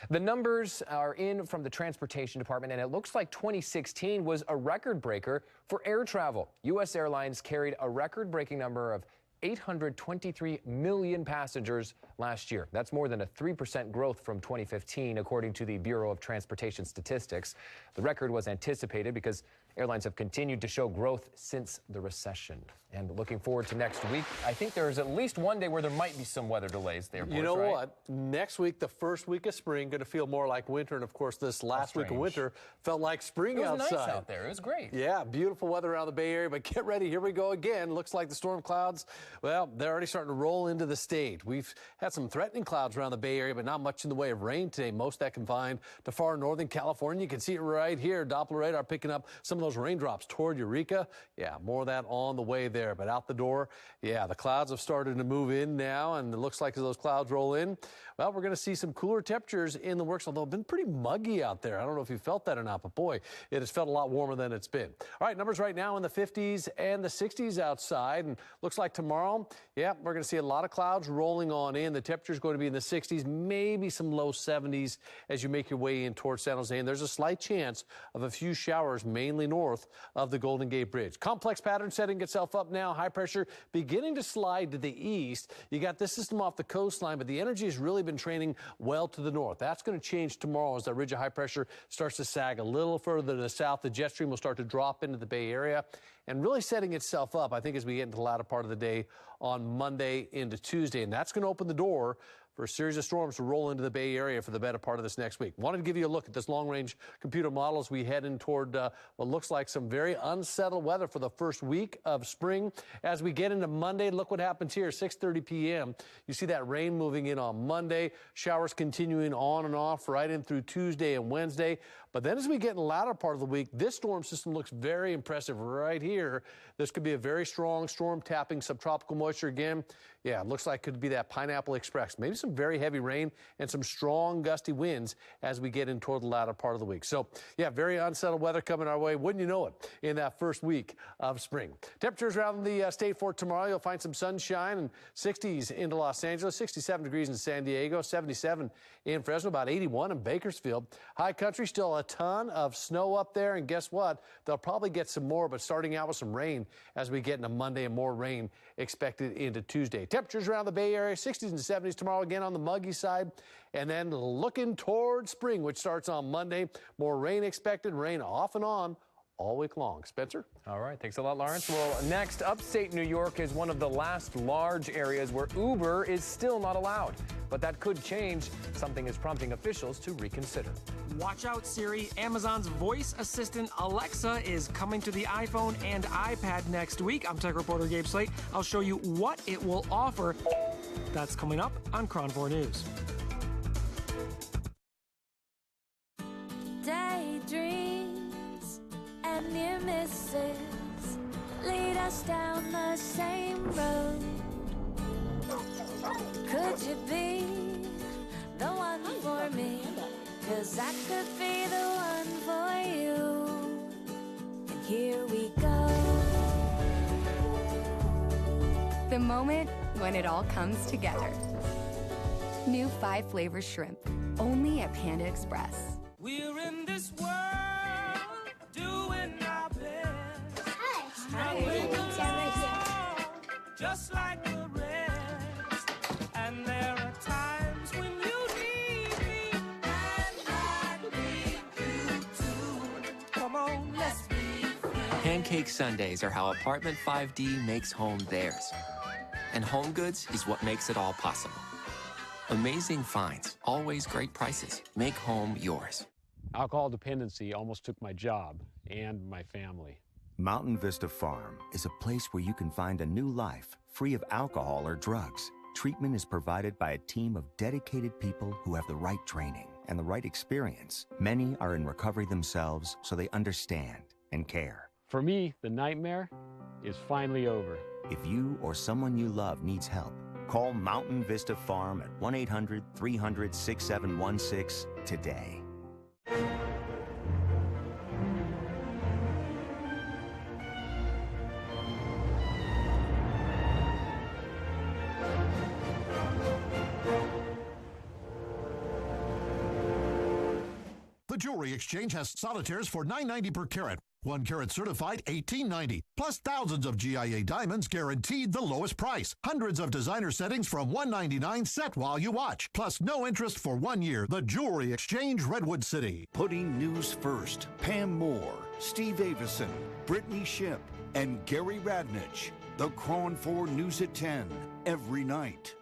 The numbers are in from the Transportation Department, and it looks like 2016 was a record breaker for air travel. U.S. Airlines carried a record-breaking number of 823 million passengers last year. That's more than a 3% growth from 2015, according to the Bureau of Transportation Statistics. The record was anticipated because airlines have continued to show growth since the recession. And looking forward to next week, I think there's at least one day where there might be some weather delays there. You know what? Next week, the first week of spring, going to feel more like winter. And of course, this last week of winter felt like spring outside. It was nice out there. It was great. Yeah, beautiful weather around the Bay Area. But get ready. Here we go again. Looks like the storm clouds, well, they're already starting to roll into the state. We've had some threatening clouds around the Bay Area, but not much in the way of rain today. Most of that confined to far northern California. You can see it right here. Doppler radar picking up some of those raindrops toward Eureka. Yeah, more of that on the way there. But out the door, yeah, the clouds have started to move in now, and it looks like as those clouds roll in, well, we're going to see some cooler temperatures in the works, although it's been pretty muggy out there. I don't know if you felt that or not, but boy, it has felt a lot warmer than it's been. All right, numbers right now in the 50s and the 60s outside, and looks like tomorrow, yeah, we're going to see a lot of clouds rolling on in. The temperature is going to be in the 60s, maybe some low 70s as you make your way in towards San Jose, and there's a slight chance of a few showers, mainly north of the Golden Gate Bridge. Complex pattern setting itself up up now. High pressure beginning to slide to the east. You got this system off the coastline, but the energy has really been training well to the north. That's going to change tomorrow as that ridge of high pressure starts to sag a little further to the south. The jet stream will start to drop into the Bay Area and really setting itself up, I think, as we get into the latter part of the day on Monday into Tuesday. And that's going to open the door for a series of storms to roll into the Bay Area for the better part of this next week. Wanted to give you a look at this long-range computer model as we head in toward what looks like some very unsettled weather for the first week of spring. As we get into Monday, look what happens here, 6:30 p.m. You see that rain moving in on Monday, showers continuing on and off right in through Tuesday and Wednesday. But then as we get in the latter part of the week, this storm system looks very impressive right here. This could be a very strong storm tapping subtropical moisture again. Yeah, it looks like it could be that Pineapple Express. Maybe some very heavy rain and some strong gusty winds as we get in toward the latter part of the week. So, yeah, very unsettled weather coming our way. Wouldn't you know it, in that first week of spring. Temperatures around the state for tomorrow. You'll find some sunshine and 60s into Los Angeles, 67 degrees in San Diego, 77 in Fresno, about 81 in Bakersfield. High country, still a ton of snow up there. And guess what? They'll probably get some more, but starting out with some rain as we get into Monday and more rain expected into Tuesday. Temperatures around the Bay Area, 60s and 70s tomorrow, again on the muggy side. And then looking toward spring, which starts on Monday. More rain expected, rain off and on all week long. Spencer? All right, thanks a lot, Lawrence. Well, next, upstate New York is one of the last large areas where Uber is still not allowed. But that could change. Something is prompting officials to reconsider. Watch out, Siri. Amazon's voice assistant Alexa is coming to the iPhone and iPad next week. I'm tech reporter Gabe Slate. I'll show you what it will offer. That's coming up on KRON 4 News. Daydreams and near misses lead us down the same road. Could you be the one for me? 'Cause I could be the one for you. And here we go. The moment when it all comes together. New 5-flavor shrimp, only at Panda Express. We're in this world doing our best. Hi. Just like the rest. And there are times when you need me, and I need you too. Come on, let's be friends. Pancake Sundays are how Apartment 5D makes home theirs. And Home Goods is what makes it all possible. Amazing finds, always great prices. Make home yours. Alcohol dependency almost took my job and my family. Mountain Vista Farm is a place where you can find a new life free of alcohol or drugs. Treatment is provided by a team of dedicated people who have the right training and the right experience. Many are in recovery themselves, so they understand and care. For me, the nightmare is finally over. If you or someone you love needs help, call Mountain Vista Farm at 1-800-300-6716 today. The Jewelry Exchange has solitaires for $9.90 per carat. 1 carat certified, $18.90. Plus thousands of GIA diamonds guaranteed the lowest price. Hundreds of designer settings from $199 set while you watch. Plus no interest for 1 year. The Jewelry Exchange, Redwood City. Putting news first. Pam Moore, Steve Avison, Brittany Ship, and Gary Radnich. The KRON 4 News at 10, every night.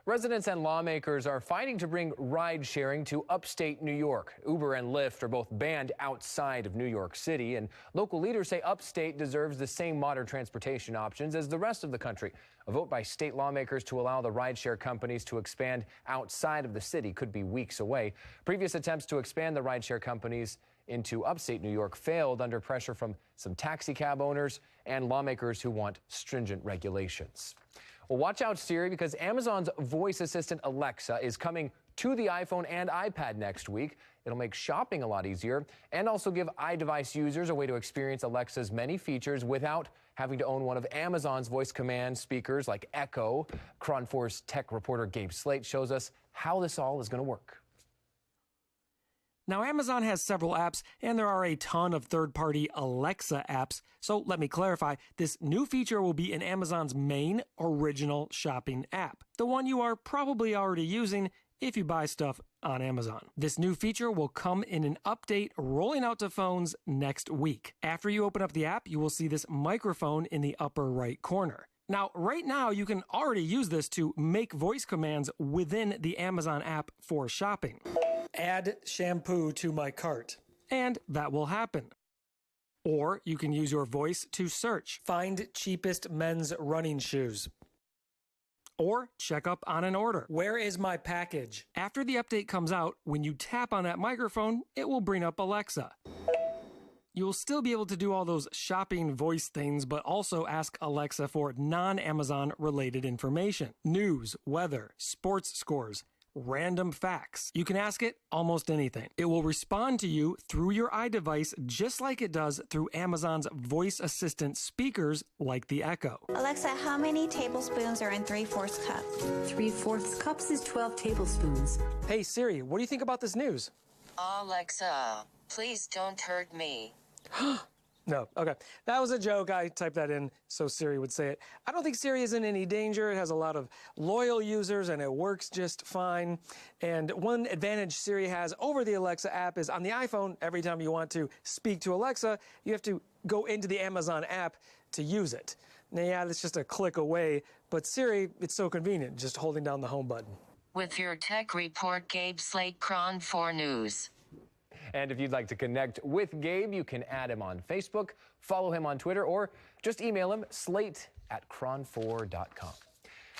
Residents and lawmakers are fighting to bring ride sharing to upstate New York. Uber and Lyft are both banned outside of New York City, and local leaders say upstate deserves the same modern transportation options as the rest of the country. A vote by state lawmakers to allow the rideshare companies to expand outside of the city could be weeks away. Previous attempts to expand the rideshare companies into upstate New York failed under pressure from some taxi cab owners and lawmakers who want stringent regulations. Well, watch out, Siri, because Amazon's voice assistant Alexa is coming to the iPhone and iPad next week. It'll make shopping a lot easier and also give iDevice users a way to experience Alexa's many features without having to own one of Amazon's voice command speakers like Echo. KRON 4's tech reporter Gabe Slate shows us how this all is going to work. Now, Amazon has several apps, and there are a ton of third-party Alexa apps. So let me clarify, this new feature will be in Amazon's main original shopping app, the one you are probably already using if you buy stuff on Amazon. This new feature will come in an update rolling out to phones next week. After you open up the app, you will see this microphone in the upper right corner. Now, right now, you can already use this to make voice commands within the Amazon app for shopping. Add shampoo to my cart. And that will happen. Or you can use your voice to search. Find cheapest men's running shoes. Or check up on an order. Where is my package? After the update comes out, when you tap on that microphone, it will bring up Alexa. You'll still be able to do all those shopping voice things, but also ask Alexa for non-Amazon related information. News, weather, sports scores, random facts. You can ask it almost anything. It will respond to you through your iDevice just like it does through Amazon's voice assistant speakers like the Echo. Alexa, how many tablespoons are in 3/4 cups? 3/4 cups is 12 tablespoons. Hey Siri, what do you think about this news? Alexa, please don't hurt me. No, okay. That was a joke. I typed that in so Siri would say it. I don't think Siri is in any danger. It has a lot of loyal users and it works just fine. And one advantage Siri has over the Alexa app is on the iPhone, every time you want to speak to Alexa, you have to go into the Amazon app to use it. Now, yeah, that's just a click away, but Siri, it's so convenient, just holding down the home button. With your tech report, Gabe Slate, KRON 4 News. And if you'd like to connect with Gabe, you can add him on Facebook, follow him on Twitter, or just email him, slate@kron4.com.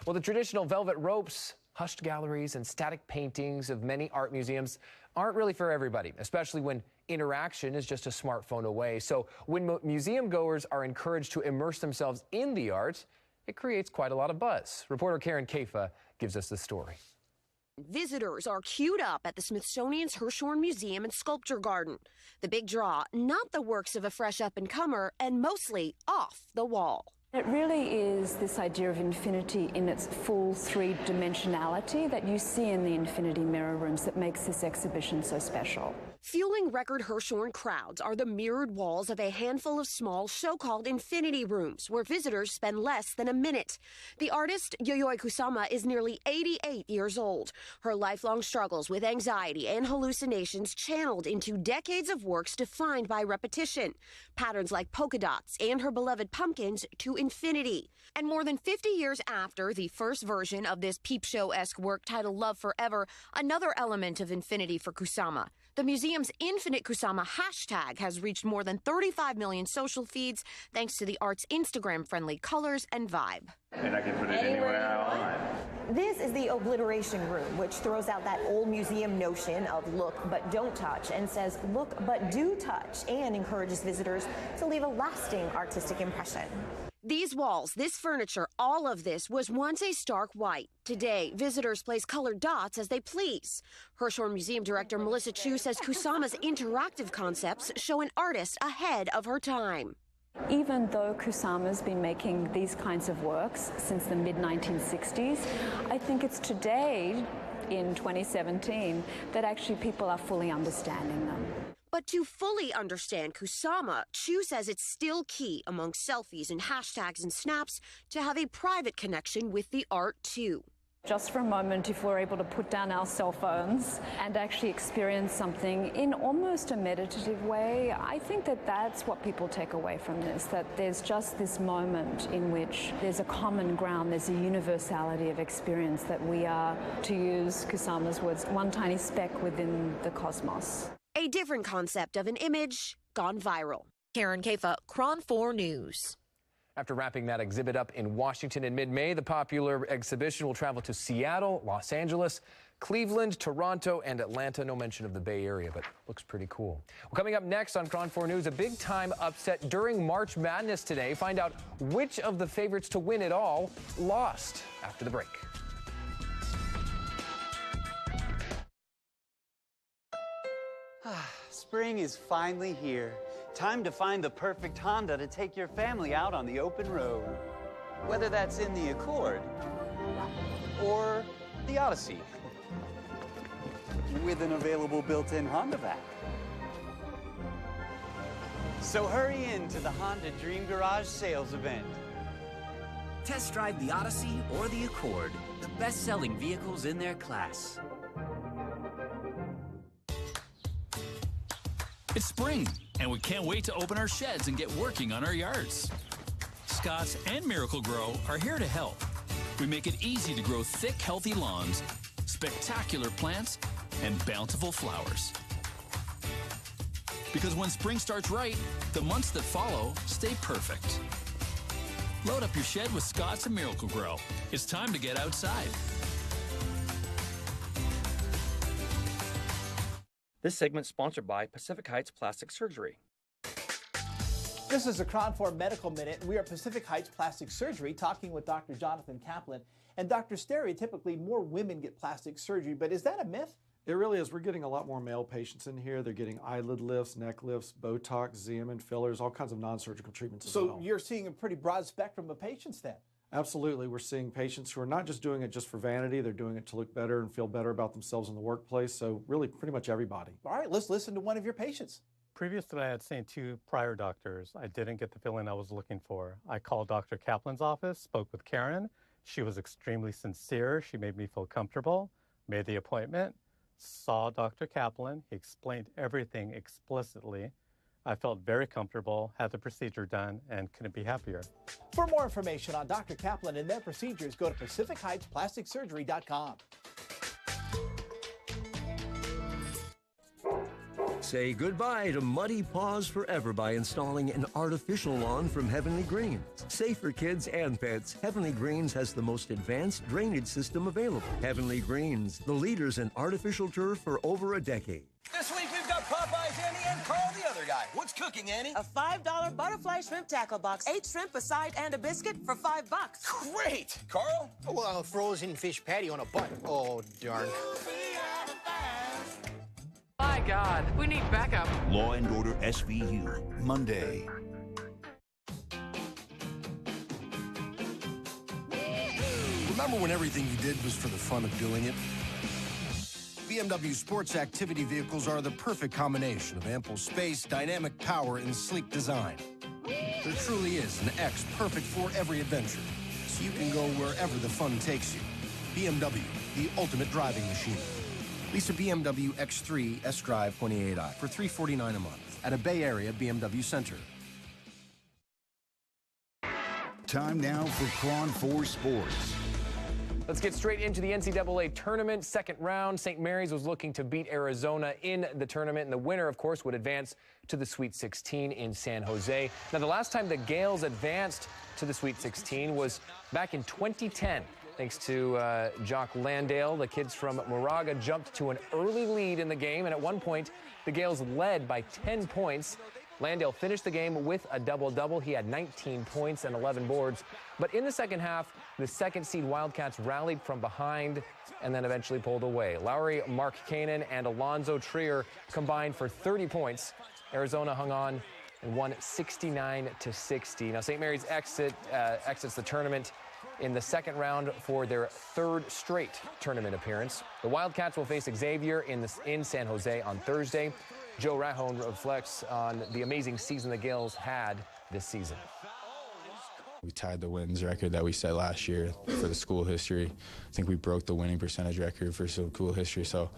Well, the traditional velvet ropes, hushed galleries, and static paintings of many art museums aren't really for everybody, especially when interaction is just a smartphone away. So when museum goers are encouraged to immerse themselves in the art, it creates quite a lot of buzz. Reporter Karen Kafa gives us the story. Visitors are queued up at the Smithsonian's Hirshhorn Museum and Sculpture Garden. The big draw, not the works of a fresh up-and-comer, and mostly off the wall. It really is this idea of infinity in its full three-dimensionality that you see in the infinity mirror rooms that makes this exhibition so special. Fueling record Hirshhorn crowds are the mirrored walls of a handful of small so-called infinity rooms where visitors spend less than a minute. The artist, Yayoi Kusama, is nearly 88 years old. Her lifelong struggles with anxiety and hallucinations channeled into decades of works defined by repetition. Patterns like polka dots and her beloved pumpkins to infinity. And more than 50 years after the first version of this peep show-esque work titled Love Forever, another element of infinity for Kusama. The museum's Infinite Kusama hashtag has reached more than 35 million social feeds thanks to the art's Instagram-friendly colors and vibe. And I can put it anywhere I want. This is the obliteration room, which throws out that old museum notion of look but don't touch and says look but do touch and encourages visitors to leave a lasting artistic impression. These walls, this furniture, all of this was once a stark white. Today, visitors place colored dots as they please. Hirshhorn Museum Director Melissa Chu says Kusama's interactive concepts show an artist ahead of her time. Even though Kusama's been making these kinds of works since the mid-1960s, I think it's today, in 2017, that actually people are fully understanding them. But to fully understand Kusama, Chu says it's still key among selfies and hashtags and snaps to have a private connection with the art too. Just for a moment, if we're able to put down our cell phones and actually experience something in almost a meditative way, I think that that's what people take away from this, that there's just this moment in which there's a common ground, there's a universality of experience, that we are, to use Kusama's words, one tiny speck within the cosmos. A different concept of an image gone viral. Karen Kafa, KRON 4 News. After wrapping that exhibit up in Washington in mid-May, the popular exhibition will travel to Seattle, Los Angeles, Cleveland, Toronto, and Atlanta. No mention of the Bay Area, but looks pretty cool. Well, coming up next on KRON 4 News, a big-time upset during March Madness today. Find out which of the favorites to win it all lost after the break. Spring is finally here. Time to find the perfect Honda to take your family out on the open road. Whether that's in the Accord or the Odyssey. with an available built-in Honda vac. So hurry in to the Honda Dream Garage sales event. Test drive the Odyssey or the Accord, the best-selling vehicles in their class. It's spring, and we can't wait to open our sheds and get working on our yards. Scott's and Miracle-Gro are here to help. We make it easy to grow thick, healthy lawns, spectacular plants, and bountiful flowers. Because when spring starts right, the months that follow stay perfect. Load up your shed with Scott's and Miracle-Gro. It's time to get outside. This segment is sponsored by Pacific Heights Plastic Surgery. This is a KRON 4 Medical Minute. We are Pacific Heights Plastic Surgery talking with Dr. Jonathan Kaplan. And Dr. Stereotypically, more women get plastic surgery, but is that a myth? It really is. We're getting a lot more male patients in here. They're getting eyelid lifts, neck lifts, Botox, Xeomin fillers, all kinds of non-surgical treatments as well. So you're seeing a pretty broad spectrum of patients then? Absolutely. We're seeing patients who are not just doing it just for vanity. They're doing it to look better and feel better about themselves in the workplace. So really pretty much everybody. All right, let's listen to one of your patients. Previous to that, I had seen 2 prior doctors. I didn't get the feeling I was looking for. I called Dr. Kaplan's office, spoke with Karen. She was extremely sincere. She made me feel comfortable, made the appointment, saw Dr. Kaplan. He explained everything explicitly. I felt very comfortable, had the procedure done, and couldn't be happier. For more information on Dr. Kaplan and their procedures, go to PacificHeightsPlasticSurgery.com. Say goodbye to muddy paws forever by installing an artificial lawn from Heavenly Greens. Safe for kids and pets, Heavenly Greens has the most advanced drainage system available. Heavenly Greens, the leaders in artificial turf for over a decade. This week we've got Popeye's Annie and Carl the other guy. What's cooking, Annie? A $5 butterfly shrimp tackle box. 8 shrimp, a side, and a biscuit for $5. Great! Carl? Well, a frozen fish patty on a bun. Oh, darn. My God, we need backup. Law and Order SVU, Monday. Remember when everything you did was for the fun of doing it? BMW sports activity vehicles are the perfect combination of ample space, dynamic power, and sleek design. There truly is an X perfect for every adventure, so you can go wherever the fun takes you. BMW, the ultimate driving machine. Lease a BMW X3 S-Drive 28i for $349 a month at a Bay Area BMW Center. Time now for KRON 4 Sports. Let's get straight into the NCAA tournament. Second round, St. Mary's was looking to beat Arizona in the tournament, and the winner, of course, would advance to the Sweet 16 in San Jose. Now, the last time the Gales advanced to the Sweet 16 was back in 2010. Thanks to Jock Landale, the kids from Moraga jumped to an early lead in the game, and at one point, the Gales led by 10 points. Landale finished the game with a double-double. He had 19 points and 11 boards. But in the second half, the second-seed Wildcats rallied from behind and then eventually pulled away. Lowry Markkanen and Alonzo Trier combined for 30 points. Arizona hung on and won 69-60. Now, St. Mary's exits the tournament in the second round for their third straight tournament appearance. The Wildcats will face Xavier in San Jose on Thursday. Joe Rahone reflects on the amazing season the Gales had this season. We tied the wins record that we set last year for the school history. I think we broke the winning percentage record for school history, so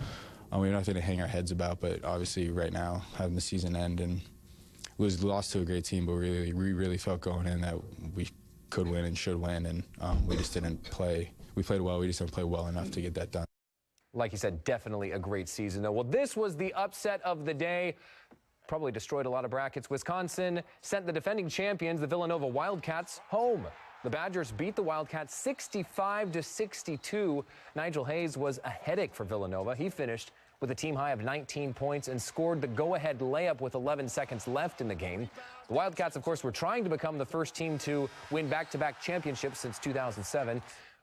we have nothing to hang our heads about, but obviously right now, having the season end and lost to a great team, but we really felt going in that we could win and should win, and we just didn't play. We played well, we just didn't play well enough to get that done. Like you said, definitely a great season, though. Well, this was the upset of the day. Probably destroyed a lot of brackets. Wisconsin sent the defending champions, the Villanova Wildcats, home. The Badgers beat the Wildcats 65-62. Nigel Hayes was a headache for Villanova. He finished with a team high of 19 points and scored the go-ahead layup with 11 seconds left in the game. The Wildcats, of course, were trying to become the first team to win back-to-back championships since 2007.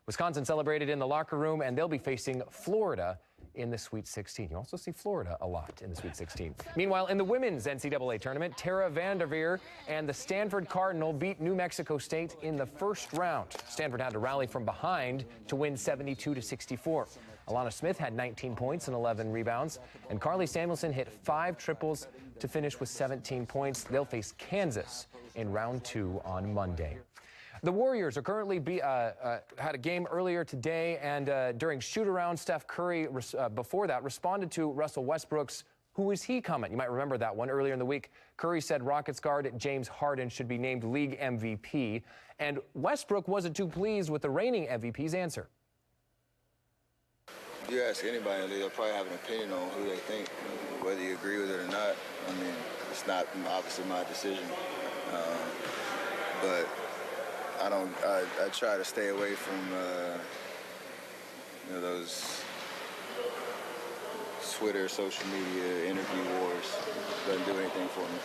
Wisconsin celebrated in the locker room, and they'll be facing Florida in the Sweet 16. You also see Florida a lot in the Sweet 16. Meanwhile, in the women's NCAA tournament, Tara Vanderveer and the Stanford Cardinal beat New Mexico State in the first round. Stanford had to rally from behind to win 72-64. Alana Smith had 19 points and 11 rebounds, and Carly Samuelson hit 5 triples to finish with 17 points. They'll face Kansas in round 2 on Monday. The Warriors are currently had a game earlier today, and during shoot-around, Steph Curry, before that, responded to Russell Westbrook's "Who is he?" comment. You might remember that one earlier in the week. Curry said Rockets guard James Harden should be named league MVP, and Westbrook wasn't too pleased with the reigning MVP's answer. If you ask anybody, they'll probably have an opinion on who they think, whether you agree with it or not. I mean, it's not obviously my decision, but I try to stay away from those Twitter, social media, interview wars. Doesn't do anything for me.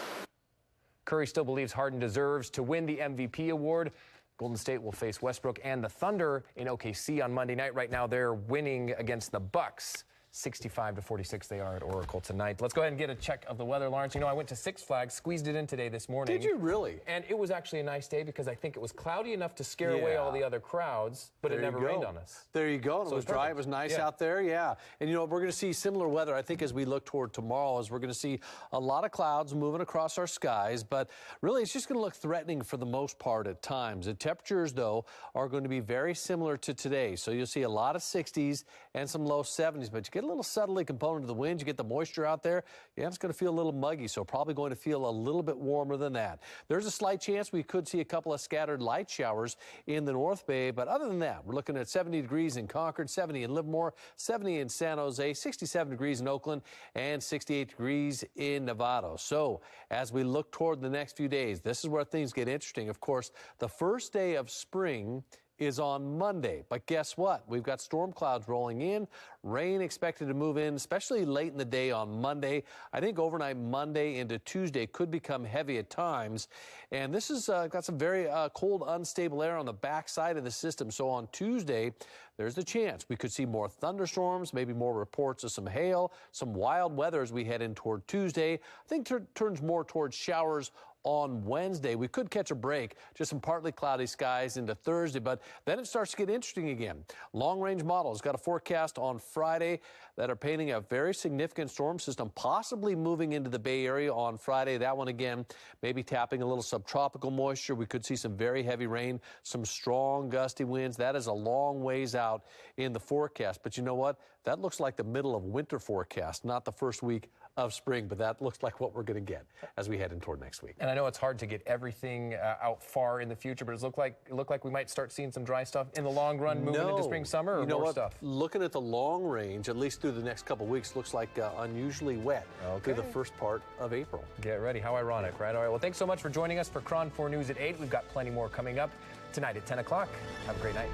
Curry still believes Harden deserves to win the MVP award. Golden State will face Westbrook and the Thunder in OKC on Monday night. Right now, they're winning against the Bucks. 65-46 they are at Oracle tonight. Let's go ahead and get a check of the weather, Lawrence. You know, I went to Six Flags, squeezed it in today this morning. Did you really? And it was actually a nice day because I think it was cloudy enough to scare away all the other crowds, but it never rained on us. There you go. And it was dry. It was nice out there. Yeah. And, you know, we're going to see similar weather, I think, as we look toward tomorrow, as we're going to see a lot of clouds moving across our skies. But really, it's just going to look threatening for the most part at times. The temperatures, though, are going to be very similar to today. So you'll see a lot of 60s and some low 70s, but you get a little southerly component of the wind, you get the moisture out there, yeah, it's going to feel a little muggy, so probably going to feel a little bit warmer than that. There's a slight chance we could see a couple of scattered light showers in the North Bay, but other than that, we're looking at 70 degrees in Concord, 70 in Livermore, 70 in San Jose, 67 degrees in Oakland, and 68 degrees in Novato. So as we look toward the next few days, this is where things get interesting. Of course, the first day of spring is on Monday. But guess what? We've got storm clouds rolling in, rain expected to move in, especially late in the day on Monday. I think overnight Monday into Tuesday could become heavy at times. And this has got some very cold, unstable air on the backside of the system. So on Tuesday, there's the chance we could see more thunderstorms, maybe more reports of some hail, some wild weather as we head in toward Tuesday. I think turns more towards showers on Wednesday. We could catch a break, just some partly cloudy skies into Thursday, but then it starts to get interesting again. Long-range models got a forecast on Friday that are painting a very significant storm system, possibly moving into the Bay Area on Friday. That one again, maybe tapping a little subtropical moisture. We could see some very heavy rain, some strong gusty winds. That is a long ways out in the forecast. But you know what? That looks like the middle of winter forecast, not the first week of spring, but that looks like what we're going to get as we head in toward next week. And I know it's hard to get everything out far in the future, but it looked like we might start seeing some dry stuff in the long run moving into spring, summer, or you know more what? Stuff? Looking at the long range, at least through the next couple weeks, looks like unusually wet through the first part of April. Get ready. How ironic, right? All right. Well, thanks so much for joining us for KRON 4 News at 8. We've got plenty more coming up tonight at 10 o'clock. Have a great night.